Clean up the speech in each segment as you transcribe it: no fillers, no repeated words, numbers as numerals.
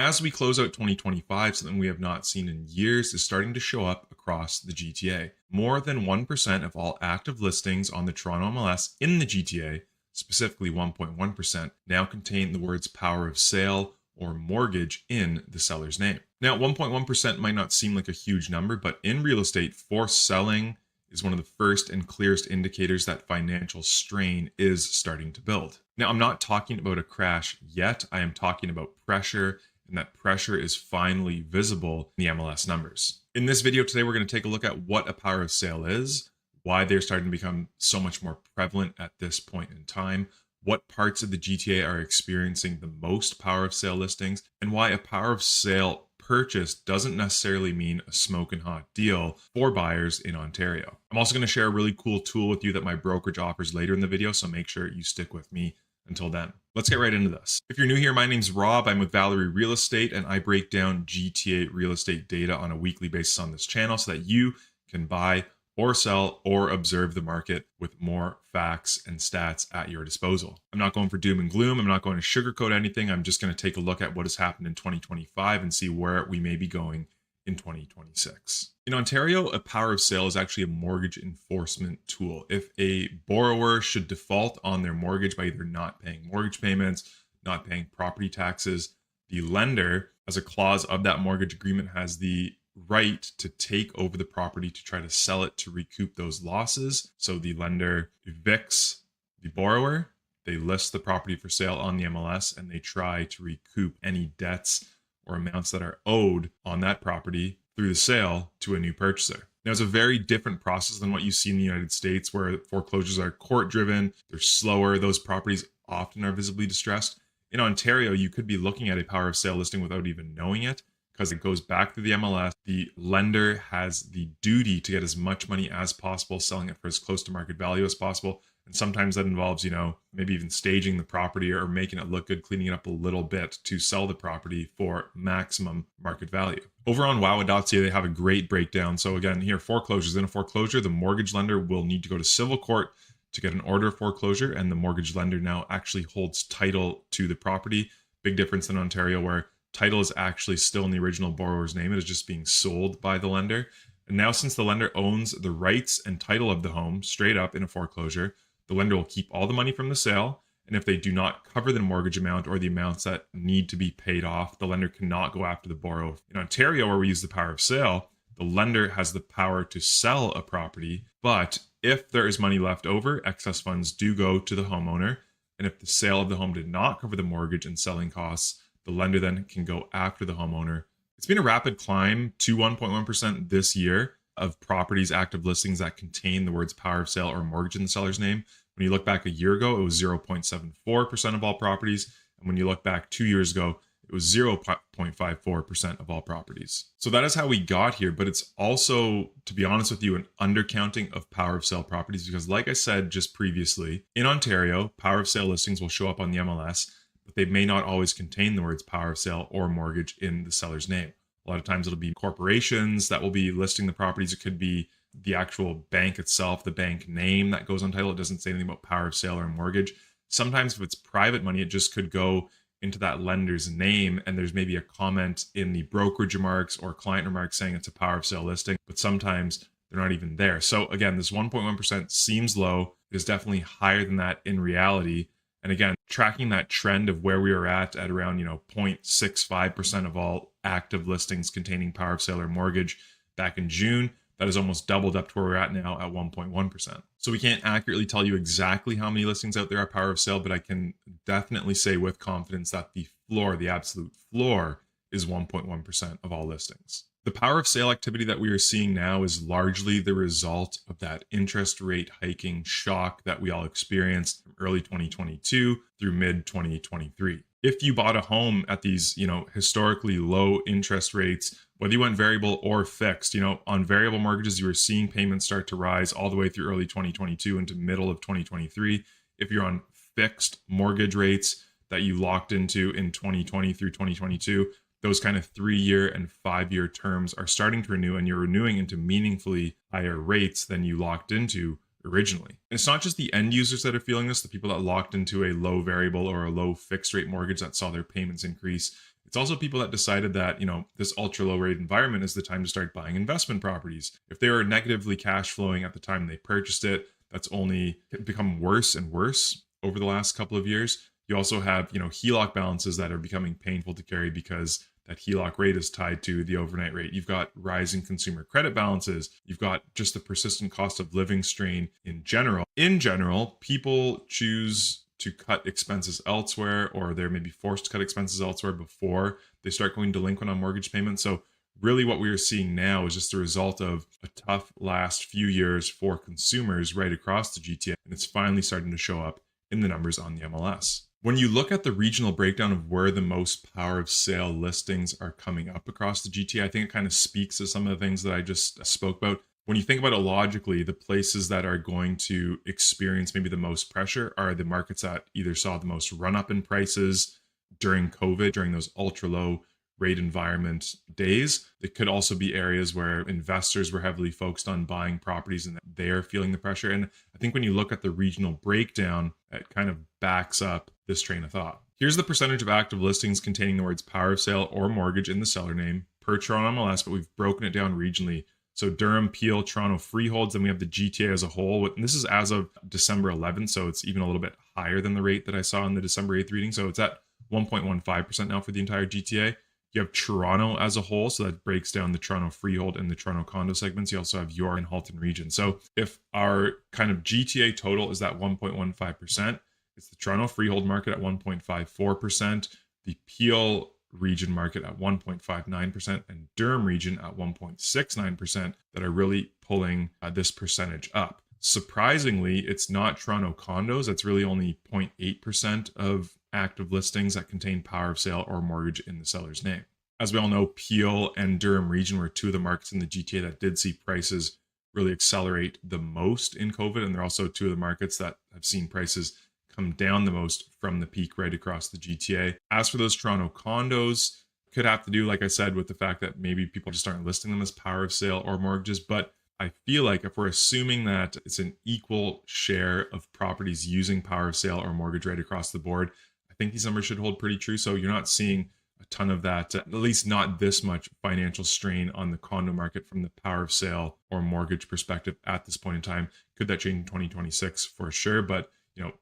As we close out 2025, something we have not seen in years is starting to show up across the GTA. More than 1% of all active listings on the Toronto MLS in the GTA, specifically 1.1%, now contain the words power of sale or mortgage in the seller's name. Now, 1.1% might not seem like a huge number, but in real estate, forced selling is one of the first and clearest indicators that financial strain is starting to build. Now, I'm not talking about a crash yet. I am talking about pressure, and that pressure is finally visible in the MLS numbers. In this video today, we're going to take a look at what a power of sale is, why they're starting to become so much more prevalent at this point in time, what parts of the GTA are experiencing the most power of sale listings, and why a power of sale purchase doesn't necessarily mean a smoking hot deal for buyers in Ontario. I'm also going to share a really cool tool with you that my brokerage offers later in the video, so make sure you stick with me until then. Let's get right into this. If you're new here, my name's Rob. I'm with Valerie Real Estate, and I break down GTA real estate data on a weekly basis on this channel so that you can buy or sell or observe the market with more facts and stats at your disposal. I'm not going for doom and gloom. I'm not going to sugarcoat anything. I'm just going to take a look at what has happened in 2025 and see where we may be going in 2026. In Ontario, a power of sale is actually a mortgage enforcement tool. If a borrower should default on their mortgage by either not paying mortgage payments, not paying property taxes, the lender, as a clause of that mortgage agreement, has the right to take over the property to try to sell it to recoup those losses. So the lender evicts the borrower, they list the property for sale on the MLS, and they try to recoup any debts or amounts that are owed on that property through the sale to a new purchaser. Now, it's a very different process than what you see in the United States, where foreclosures are court-driven, they're slower, those properties often are visibly distressed. In Ontario, you could be looking at a power of sale listing without even knowing it, because it goes back to the MLS. The lender has the duty to get as much money as possible, selling it for as close to market value as possible. And sometimes that involves, maybe even staging the property or making it look good, cleaning it up a little bit to sell the property for maximum market value. Over on WOWA.ca, they have a great breakdown. So again, here, foreclosures. In a foreclosure, the mortgage lender will need to go to civil court to get an order of foreclosure, and the mortgage lender now actually holds title to the property. Big difference in Ontario, where title is actually still in the original borrower's name. It is just being sold by the lender. And now, since the lender owns the rights and title of the home straight up in a foreclosure, the lender will keep all the money from the sale. And if they do not cover the mortgage amount or the amounts that need to be paid off, the lender cannot go after the borrower. In Ontario, where we use the power of sale, the lender has the power to sell a property. But if there is money left over, excess funds do go to the homeowner. And if the sale of the home did not cover the mortgage and selling costs, the lender then can go after the homeowner. It's been a rapid climb to 1.1% this year of properties, active listings that contain the words power of sale or mortgage in the seller's name. When you look back a year ago, it was 0.74% of all properties. And when you look back 2 years ago, it was 0.54% of all properties. So that is how we got here. But it's also, to be honest with you, an undercounting of power of sale properties, because like I said just previously, in Ontario, power of sale listings will show up on the MLS, but they may not always contain the words power of sale or mortgage in the seller's name. A lot of times it'll be corporations that will be listing the properties. It could be the actual bank itself, the bank name that goes on title. It doesn't say anything about power of sale or mortgage. Sometimes if it's private money, it just could go into that lender's name, and there's maybe a comment in the brokerage remarks or client remarks saying it's a power of sale listing, but sometimes they're not even there. So again, this 1.1% seems low. It is definitely higher than that in reality. And again, tracking that trend of where we are at around, 0.65% of all active listings containing power of sale or mortgage back in June, that has almost doubled up to where we're at now at 1.1%. So we can't accurately tell you exactly how many listings out there are power of sale, but I can definitely say with confidence that the floor, the absolute floor, is 1.1% of all listings. The power of sale activity that we are seeing now is largely the result of that interest rate hiking shock that we all experienced from early 2022 through mid 2023. If you bought a home at these, historically low interest rates, whether you went variable or fixed, on variable mortgages, you were seeing payments start to rise all the way through early 2022 into middle of 2023. If you're on fixed mortgage rates that you locked into in 2020 through 2022, those kind of 3-year and 5-year terms are starting to renew, and you're renewing into meaningfully higher rates than you locked into originally. And it's not just the end users that are feeling this, the people that locked into a low variable or a low fixed rate mortgage that saw their payments increase It's also people that decided that, this ultra low rate environment is the time to start buying investment properties. If they were negatively cash flowing at the time they purchased it, that's only become worse and worse over the last couple of years. You also have, HELOC balances that are becoming painful to carry because that HELOC rate is tied to the overnight rate. You've got rising consumer credit balances. You've got just the persistent cost of living strain in general. In general, people choose to cut expenses elsewhere, or they're maybe forced to cut expenses elsewhere before they start going delinquent on mortgage payments. So really what we are seeing now is just a result of a tough last few years for consumers right across the GTA, and it's finally starting to show up in the numbers on the MLS. When you look at the regional breakdown of where the most power of sale listings are coming up across the GTA, I think it kind of speaks to some of the things that I just spoke about. When you think about it logically, the places that are going to experience maybe the most pressure are the markets that either saw the most run up in prices during COVID, during those ultra low rate environment days. It could also be areas where investors were heavily focused on buying properties and they're feeling the pressure. And I think when you look at the regional breakdown, it kind of backs up this train of thought. Here's the percentage of active listings containing the words power of sale or mortgage in the seller name per Toronto MLS, but we've broken it down regionally. So Durham, Peel, Toronto freeholds, then we have the GTA as a whole. And this is as of December 11th, so it's even a little bit higher than the rate that I saw in the December 8th reading. So it's at 1.15% now for the entire GTA. You have Toronto as a whole, so that breaks down the Toronto freehold and the Toronto condo segments. You also have York and Halton region. So if our kind of GTA total is that 1.15%, it's the Toronto freehold market at 1.54%, the Peel region market at 1.59%, and Durham region at 1.69% that are really pulling this percentage up. Surprisingly, it's not Toronto condos. That's really only 0.8% of active listings that contain power of sale or mortgage in the seller's name. As we all know, Peel and Durham region were two of the markets in the GTA that did see prices really accelerate the most in COVID, and they're also two of the markets that have seen prices come down the most from the peak right across the GTA. As for those Toronto condos, could have to do, like I said, with the fact that maybe people just aren't listing them as power of sale or mortgages. But I feel like if we're assuming that it's an equal share of properties using power of sale or mortgage right across the board, I think these numbers should hold pretty true. So you're not seeing a ton of that, at least not this much financial strain on the condo market from the power of sale or mortgage perspective at this point in time. Could that change in 2026? For sure. But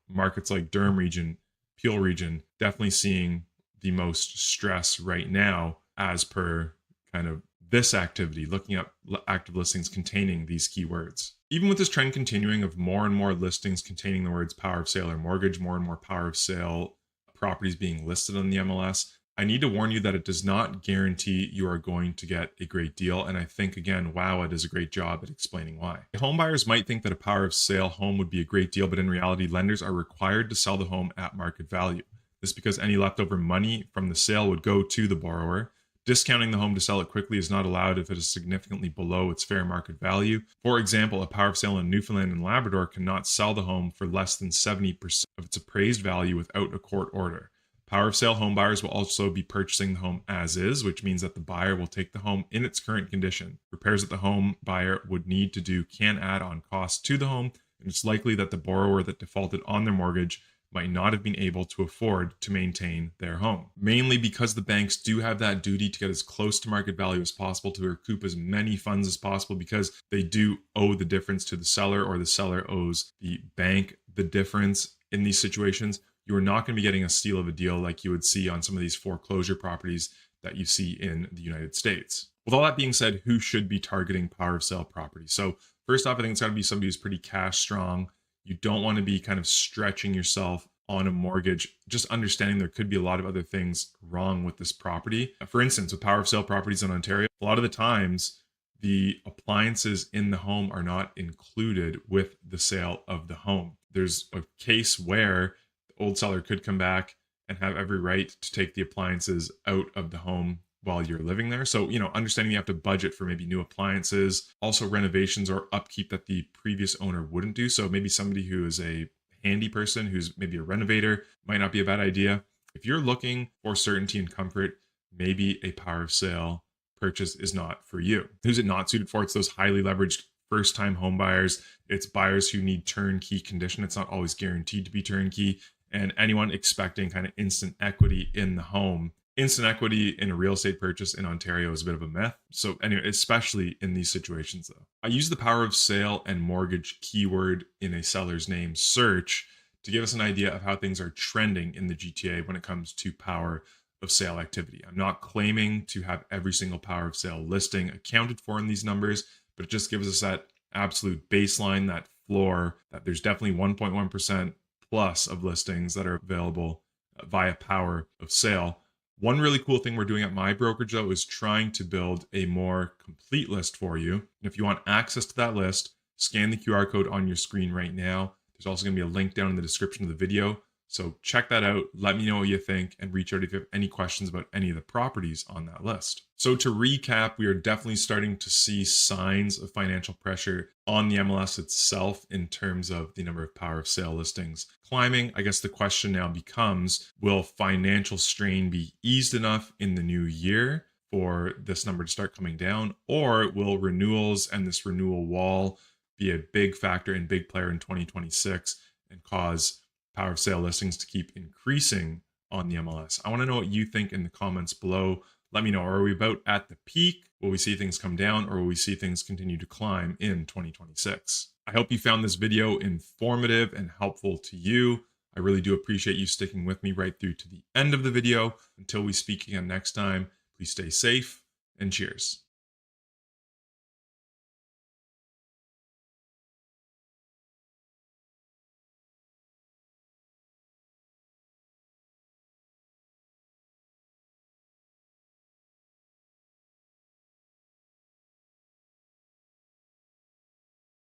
markets like Durham region, Peel region, definitely seeing the most stress right now as per kind of this activity, looking at active listings containing these keywords. Even with this trend continuing of more and more listings containing the words power of sale or mortgage, more and more power of sale properties being listed on the MLS, I need to warn you that it does not guarantee you are going to get a great deal. And I think, again, WOWA does a great job at explaining why. Home buyers might think that a power of sale home would be a great deal, but in reality, lenders are required to sell the home at market value. This is because any leftover money from the sale would go to the borrower. Discounting the home to sell it quickly is not allowed if it is significantly below its fair market value. For example, a power of sale in Newfoundland and Labrador cannot sell the home for less than 70% of its appraised value without a court order. Power of sale home buyers will also be purchasing the home as is, which means that the buyer will take the home in its current condition. Repairs that the home buyer would need to do can add on costs to the home, and it's likely that the borrower that defaulted on their mortgage might not have been able to afford to maintain their home. Mainly because the banks do have that duty to get as close to market value as possible to recoup as many funds as possible, because they do owe the difference to the seller, or the seller owes the bank the difference in these situations. You are not going to be getting a steal of a deal like you would see on some of these foreclosure properties that you see in the United States. With all that being said, who should be targeting power of sale properties? So first off, I think it's got to be somebody who's pretty cash strong. You don't want to be kind of stretching yourself on a mortgage, just understanding there could be a lot of other things wrong with this property. For instance, with power of sale properties in Ontario, a lot of the times the appliances in the home are not included with the sale of the home. There's a case where old seller could come back and have every right to take the appliances out of the home while you're living there. So, understanding you have to budget for maybe new appliances, also renovations or upkeep that the previous owner wouldn't do. So maybe somebody who is a handy person, who's maybe a renovator, might not be a bad idea. If you're looking for certainty and comfort, maybe a power of sale purchase is not for you. Who's it not suited for? It's those highly leveraged first-time home buyers. It's buyers who need turnkey condition. It's not always guaranteed to be turnkey. And anyone expecting kind of instant equity in the home Instant equity in a real estate purchase in Ontario is a bit of a myth. So, anyway, especially in these situations, though, I use the power of sale and mortgage keyword in a seller's name search to give us an idea of how things are trending in the GTA when it comes to power of sale activity. I'm not claiming to have every single power of sale listing accounted for in these numbers, but it just gives us that absolute baseline, that floor, that there's definitely 1.1% plus of listings that are available via power of sale. One really cool thing we're doing at my brokerage, though, is trying to build a more complete list for you. And if you want access to that list, scan the QR code on your screen right now. There's also going to be a link down in the description of the video. So check that out. Let me know what you think and reach out if you have any questions about any of the properties on that list. So to recap, we are definitely starting to see signs of financial pressure on the MLS itself in terms of the number of power of sale listings climbing. I guess the question now becomes, will financial strain be eased enough in the new year for this number to start coming down, or will renewals and this renewal wall be a big factor and big player in 2026 and cause power of sale listings to keep increasing on the MLS? I want to know what you think in the comments below. Let me know, are we about at the peak? Will we see things come down, or will we see things continue to climb in 2026? I hope you found this video informative and helpful to you. I really do appreciate you sticking with me right through to the end of the video. Until we speak again next time, please stay safe and cheers.